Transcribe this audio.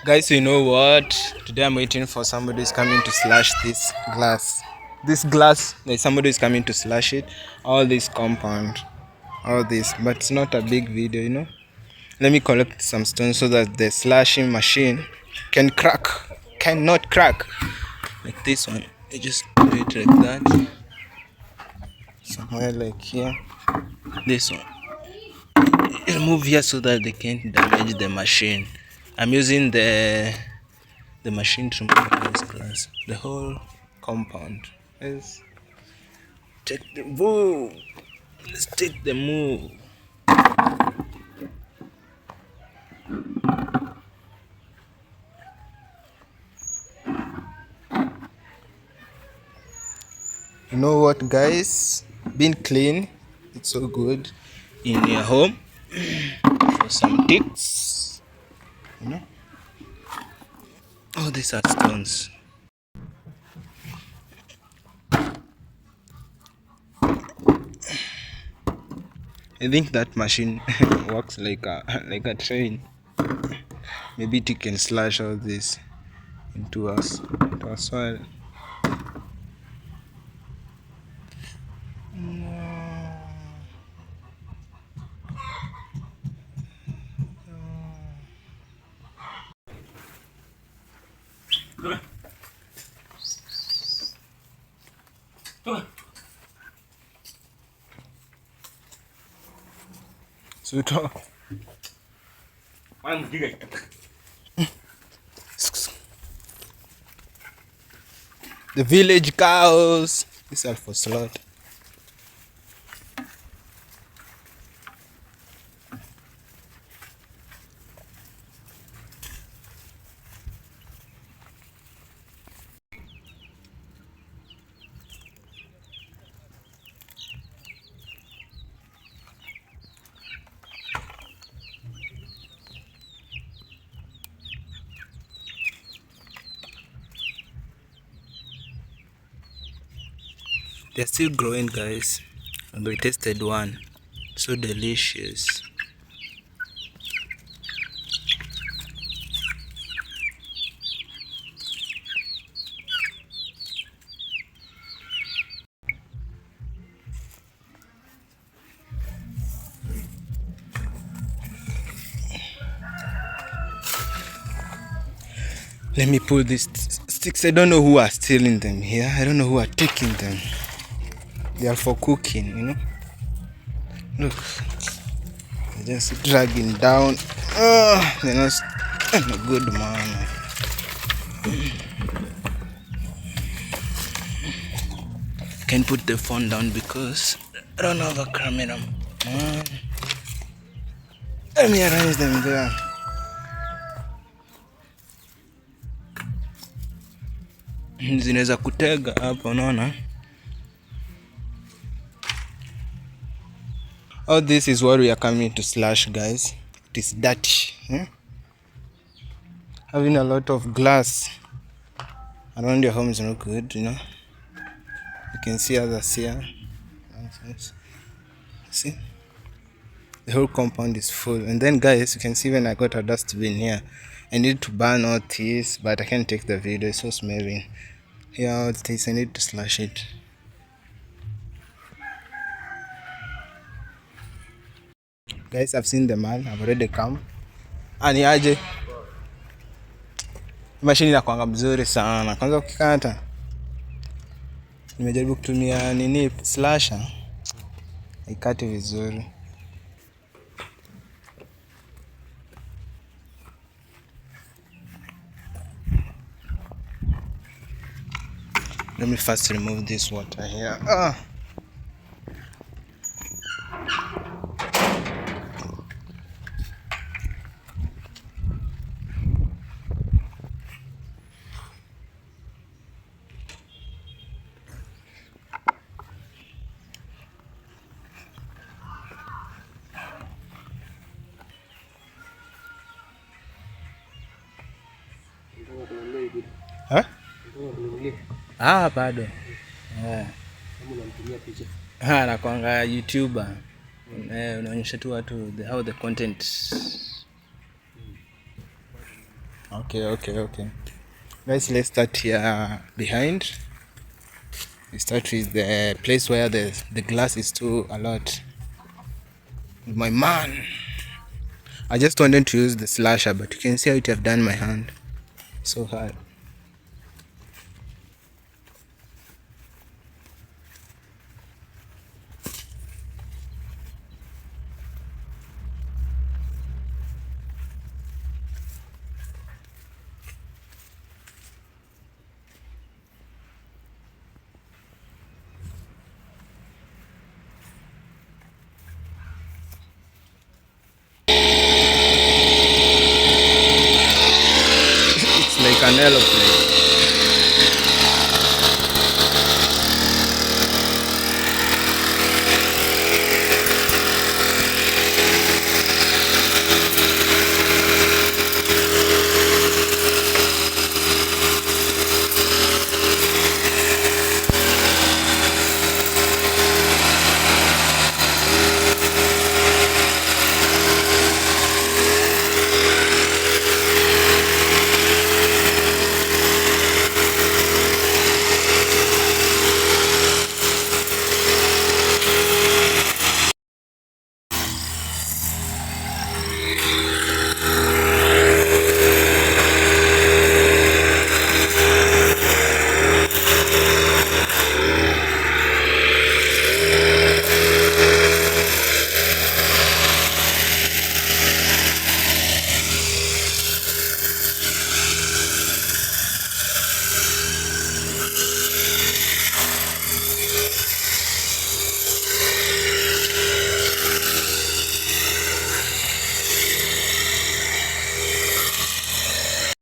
Guys, you know what? Today I'm waiting for somebody who's coming to slash this glass. This glass, there's somebody who's coming to slash it. All this compound, all this, but it's not a big video. Let me collect some stones so that the slashing machine cannot crack. Like this one. You just do it like that. Somewhere like here. This one. You move here so that they can't damage the machine. I'm using the machine to move this glass. The whole compound. Let's take the move. Let's take the move. You know what, guys? Being clean, it's so good in your home for some ticks. You know? Oh, these are stones. I think that machine works like a train. Maybe it can slash all this into us, soil. So the village cows. These are for slaughter. They're still growing, guys. And we tasted one. So delicious. Let me pull these sticks. I don't know who are stealing them here. I don't know who are taking them. They are for cooking. Look. They're just dragging down. Oh, they're not a good man. Can't put the phone down because I don't have a camera. Let me arrange them there. Zinaweza kutega hapa, unaona? All this is what we are coming to slash, guys. It is dirty. Having a lot of glass around your home is not good, You can see others here. See? The whole compound is full. And then, guys, you can see when I got a dustbin here. I need to burn all this, but I can't take the video. It's so smelling. Here, all this, I need to slash it. Guys, I've seen the man. I've already come. Ani aje. Mashini inakuanga mzuri sana. Kwanza ukikata. Nimejaribu kutumia slasher. Haikati vizuri. Let me first remove this water here. Bado. Nakwanga YouTuber. Unaonyesha tu watu how the content. Okay. Guys, let's start here behind. We start with the place where the glass is too a lot. My man, I just wanted to use the slasher, but you can see how it have done my hand so hard. It's like an aeroplane.